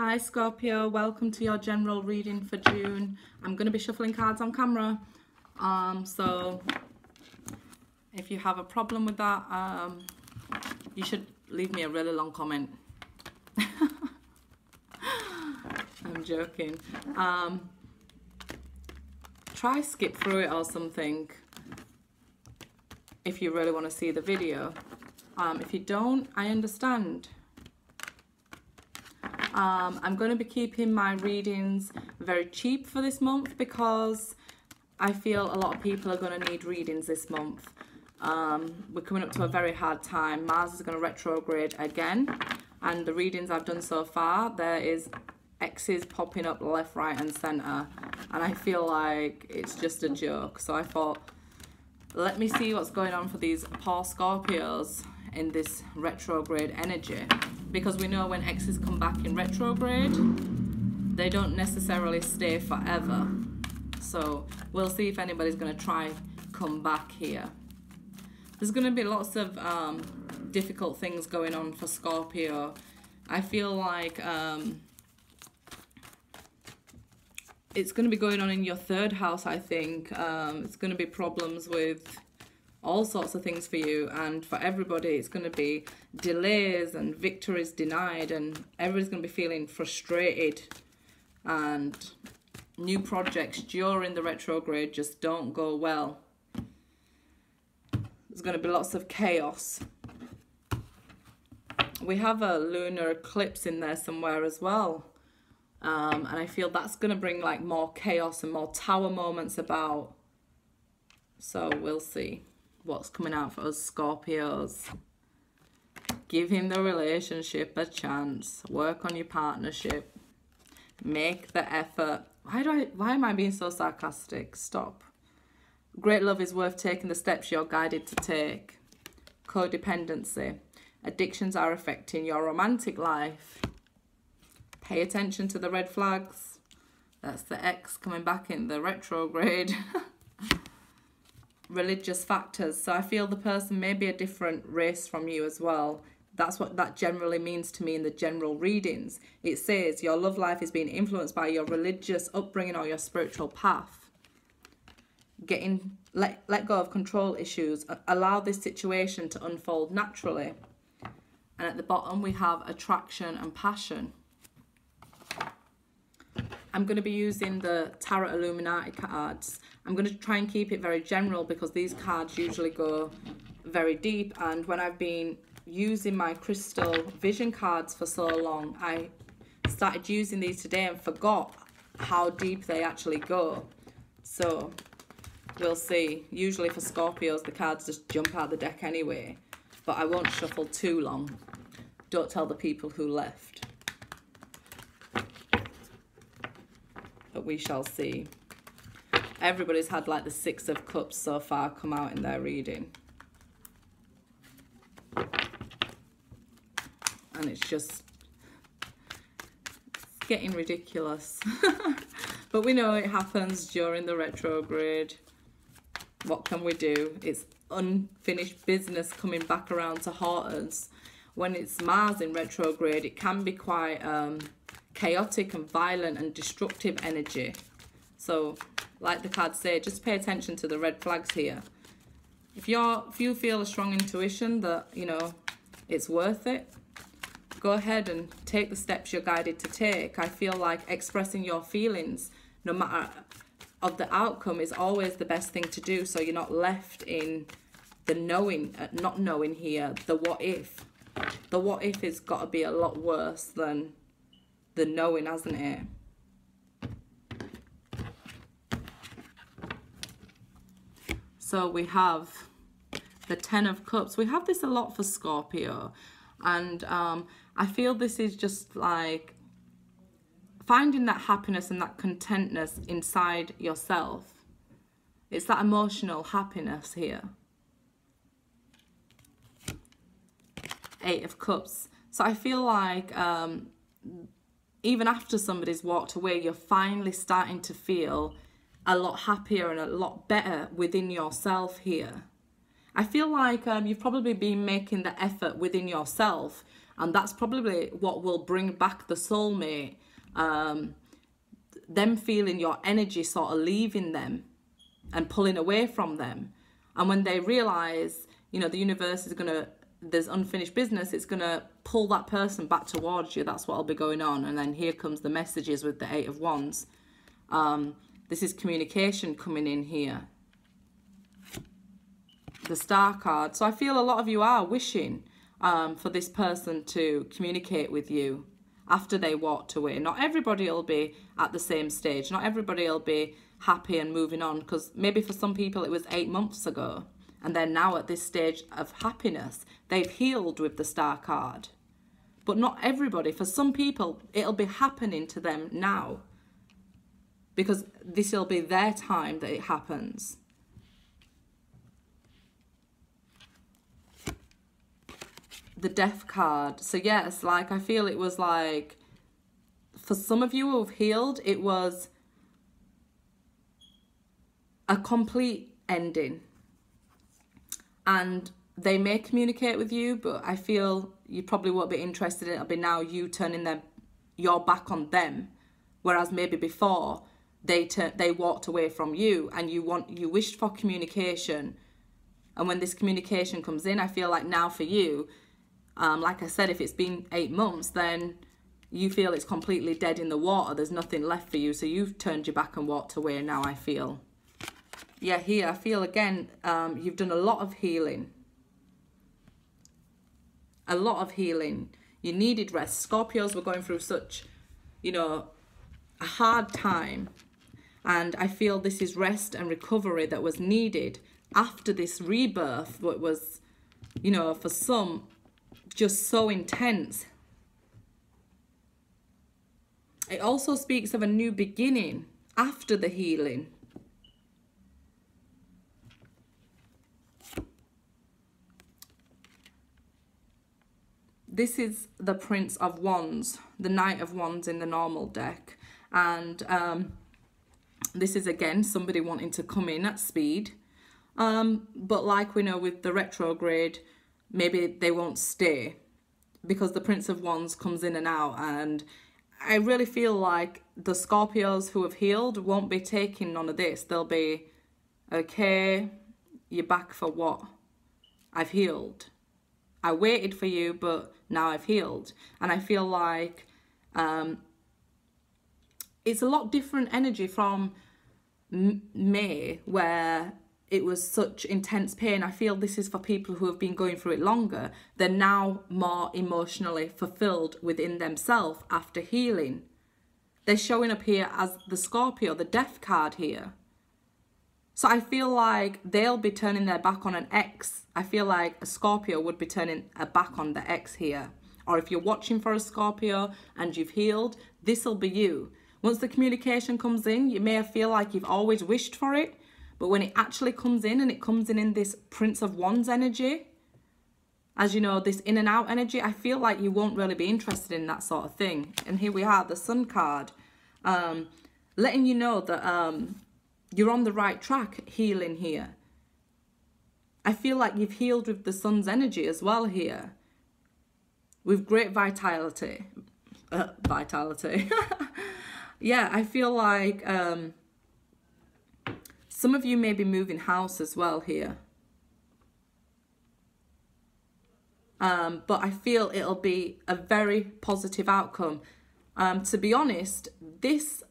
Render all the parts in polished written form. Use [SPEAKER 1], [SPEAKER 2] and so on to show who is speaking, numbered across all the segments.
[SPEAKER 1] Hi Scorpio, welcome to your general reading for June. I'm going to be shuffling cards on camera, so if you have a problem with that, you should leave me a really long comment. I'm joking. Try skip through it or something if you really want to see the video. If you don't, I understand. I'm going to be keeping my readings very cheap for this month because I feel a lot of people are going to need readings this month. We're coming up to a very hard time. Mars is going to retrograde again, and the readings I've done so far, there is X's popping up left, right and centre, and I feel like it's just a joke. So I thought, let me see what's going on for these poor Scorpios in this retrograde energy, because we know when X's come back in retrograde, they don't necessarily stay forever. So we'll see if anybody's going to try come back here. There's going to be lots of difficult things going on for Scorpio. I feel like it's going to be going on in your third house, I think. It's going to be problems with all sorts of things for you, and for everybody it's going to be delays and victories denied, and everybody's going to be feeling frustrated, and new projects during the retrograde just don't go well. There's going to be lots of chaos. We have a lunar eclipse in there somewhere as well, and I feel that's going to bring like more chaos and more tower moments about. So we'll see what's coming out for us Scorpios. Give him the relationship a chance. Work on your partnership. Make the effort. Why am I being so sarcastic? Stop. Great love is worth taking the steps you're guided to take. Codependency. Addictions are affecting your romantic life. Pay attention to the red flags. That's the X coming back in the retrograde. Religious factors. So I feel the person may be a different race from you as well. That's what that generally means to me in the general readings. It says your love life is being influenced by your religious upbringing or your spiritual path. Let go of control issues. Allow this situation to unfold naturally. And at the bottom we have attraction and passion. I'm going to be using the Tarot Illuminati cards. I'm going to try and keep it very general because these cards usually go very deep, and when I've been using my crystal vision cards for so long, I started using these today and forgot how deep they actually go. So we'll see. Usually for Scorpios the cards just jump out the deck anyway, but I won't shuffle too long. Don't tell the people who left. But we shall see. Everybody's had like the Six of Cups so far come out in their reading. And it's just getting ridiculous. But we know it happens during the retrograde. What can we do? It's unfinished business coming back around to haunt us. When it's Mars in retrograde, it can be quite chaotic and violent and destructive energy. So like the cards say, just pay attention to the red flags here. If you feel a strong intuition that, you know, it's worth it, go ahead and take the steps you're guided to take. I feel like expressing your feelings, no matter of the outcome, is always the best thing to do, so you're not left in the knowing, not knowing here, the what if. The what if has got to be a lot worse than the knowing, hasn't it? So we have the Ten of Cups. We have this a lot for Scorpio, and I feel this is just like finding that happiness and that contentness inside yourself. It's that emotional happiness here. Eight of Cups. So I feel like even after somebody's walked away, you're finally starting to feel a lot happier and a lot better within yourself here. I feel like you've probably been making the effort within yourself, And that's probably what will bring back the soulmate. Them feeling your energy sort of leaving them and pulling away from them. And when they realize, you know, the universe is going to, there's unfinished business, it's going to pull that person back towards you. That's what'll be going on. And then here comes the messages with the Eight of Wands. This is communication coming in here. The Star card. So I feel a lot of you are wishing for this person to communicate with you after they walked away. Not everybody will be at the same stage. Not everybody will be happy and moving on, because maybe for some people it was 8 months ago and they're now at this stage of happiness. They've healed with the Star card. But not everybody. For some people, it'll be happening to them now, because this will be their time that it happens. The Death card. So yes, like I feel it was like, for some of you who have healed, it was a complete ending. And they may communicate with you, but I feel you probably won't be interested in it. It'll be now you turning your back on them. Whereas maybe before, they walked away from you and you wished for communication. And when this communication comes in, I feel like now for you, like I said, if it's been 8 months, then you feel it's completely dead in the water. There's nothing left for you. So you've turned your back and walked away now, I feel. Yeah, here, I feel again, you've done a lot of healing. A lot of healing. You needed rest. Scorpios were going through such, you know, a hard time. And I feel this is rest and recovery that was needed after this rebirth. What was, you know, for some, just so intense. It also speaks of a new beginning after the healing. This is the Prince of Wands, the Knight of Wands in the normal deck. And this is, again, somebody wanting to come in at speed. But like we know with the retrograde, maybe they won't stay, because the Prince of Wands comes in and out. And I really feel like the Scorpios who have healed won't be taking none of this. They'll be, okay, you're back for what? I've healed. I waited for you, but now I've healed. And I feel like it's a lot different energy from May, where it was such intense pain. I feel this is for people who have been going through it longer. They're now more emotionally fulfilled within themselves after healing. They're showing up here as the Scorpio, the Death card here. So I feel like they'll be turning their back on an ex. I feel like a Scorpio would be turning a back on the ex here. Or if you're watching for a Scorpio and you've healed, this will be you. Once the communication comes in, you may feel like you've always wished for it. But when it actually comes in, and it comes in this Prince of Wands energy, as you know, this in and out energy, I feel like you won't really be interested in that sort of thing. And here we have the Sun card, letting you know that you're on the right track healing here. I feel like you've healed with the Sun's energy as well here. With great vitality. Yeah, I feel like some of you may be moving house as well here. But I feel it'll be a very positive outcome. To be honest, this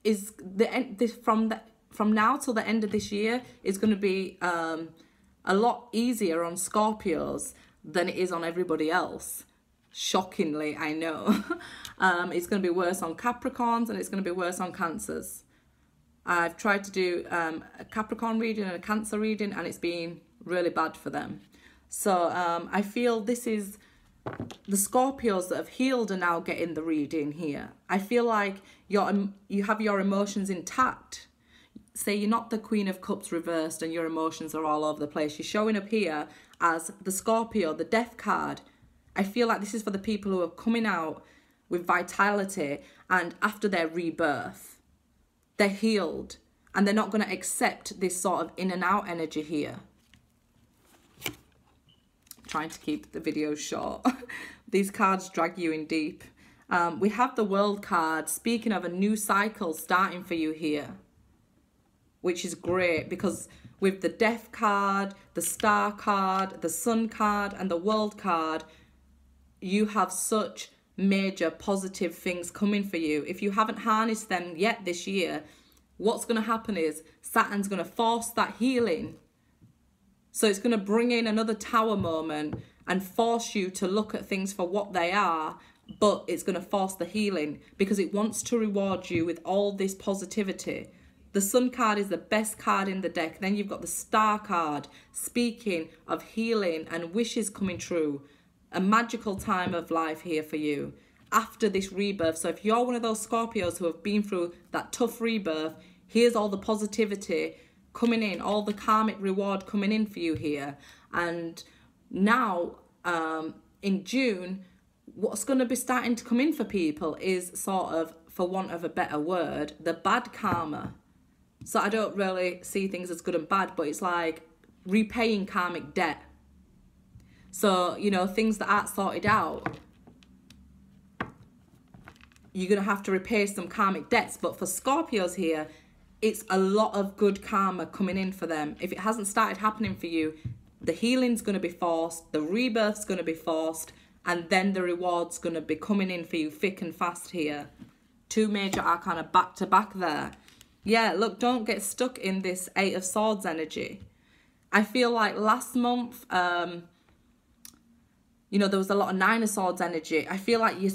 [SPEAKER 1] is the end. From now till the end of this year is going to be a lot easier on Scorpios than it is on everybody else. Shockingly, I know. It's going to be worse on Capricorns and it's going to be worse on Cancers. I've tried to do a Capricorn reading and a Cancer reading, and it's been really bad for them. So I feel this is the Scorpios that have healed are now getting the reading here. I feel like you have your emotions intact. Say you're not the Queen of Cups reversed and your emotions are all over the place. You're showing up here as the Scorpio, the Death card. I feel like this is for the people who are coming out with vitality, and after their rebirth, they're healed and they're not going to accept this sort of in and out energy here. trying to keep the video short. These cards drag you in deep. We have the World card, speaking of a new cycle starting for you here, which is great because with the Death card, the Star card, the Sun card, and the World card, you have such major positive things coming for you. If you haven't harnessed them yet this year, what's going to happen is Saturn's going to force that healing. So it's going to bring in another Tower moment and force you to look at things for what they are, but it's going to force the healing because it wants to reward you with all this positivity. The Sun card is the best card in the deck. Then you've got the Star card, speaking of healing and wishes coming true. A magical time of life here for you after this rebirth. So if you're one of those Scorpios who have been through that tough rebirth, here's all the positivity coming in, all the karmic reward coming in for you here. And now in June, what's going to be starting to come in for people is sort of, for want of a better word, the bad karma. So I don't really see things as good and bad, but it's like repaying karmic debt. So, you know, things that aren't sorted out, you're going to have to repay some karmic debts. But for Scorpios here, it's a lot of good karma coming in for them. If it hasn't started happening for you, the healing's going to be forced, the rebirth's going to be forced, and then the reward's going to be coming in for you thick and fast here. Two major arcana back to back there. Yeah, look, don't get stuck in this Eight of Swords energy. I feel like last month, you know, there was a lot of Nine of Swords energy. I feel like you're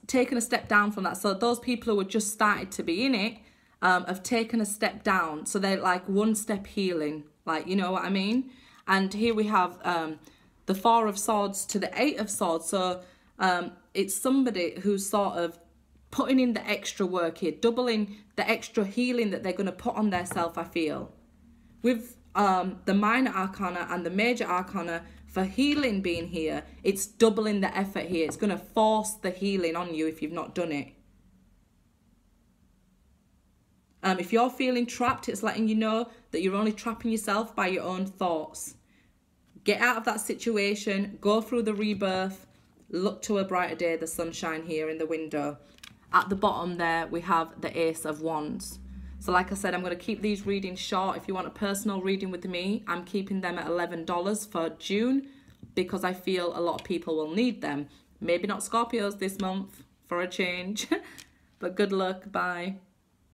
[SPEAKER 1] taking a step down from that. So those people who had just started to be in it have taken a step down. So they're like one step healing, like, you know what I mean? And here we have the Four of Swords to the Eight of Swords. So it's somebody who's sort of putting in the extra work here, doubling the extra healing that they're going to put on their self, I feel. With the minor arcana and the major arcana, for healing being here, it's doubling the effort here. It's going to force the healing on you if you've not done it. If you're feeling trapped, it's letting you know that you're only trapping yourself by your own thoughts. Get out of that situation, go through the rebirth, look to a brighter day, the sunshine here in the window. At the bottom there, we have the Ace of Wands. So like I said, I'm going to keep these readings short. If you want a personal reading with me, I'm keeping them at $11 for June because I feel a lot of people will need them. Maybe not Scorpios this month for a change. But good luck. Bye.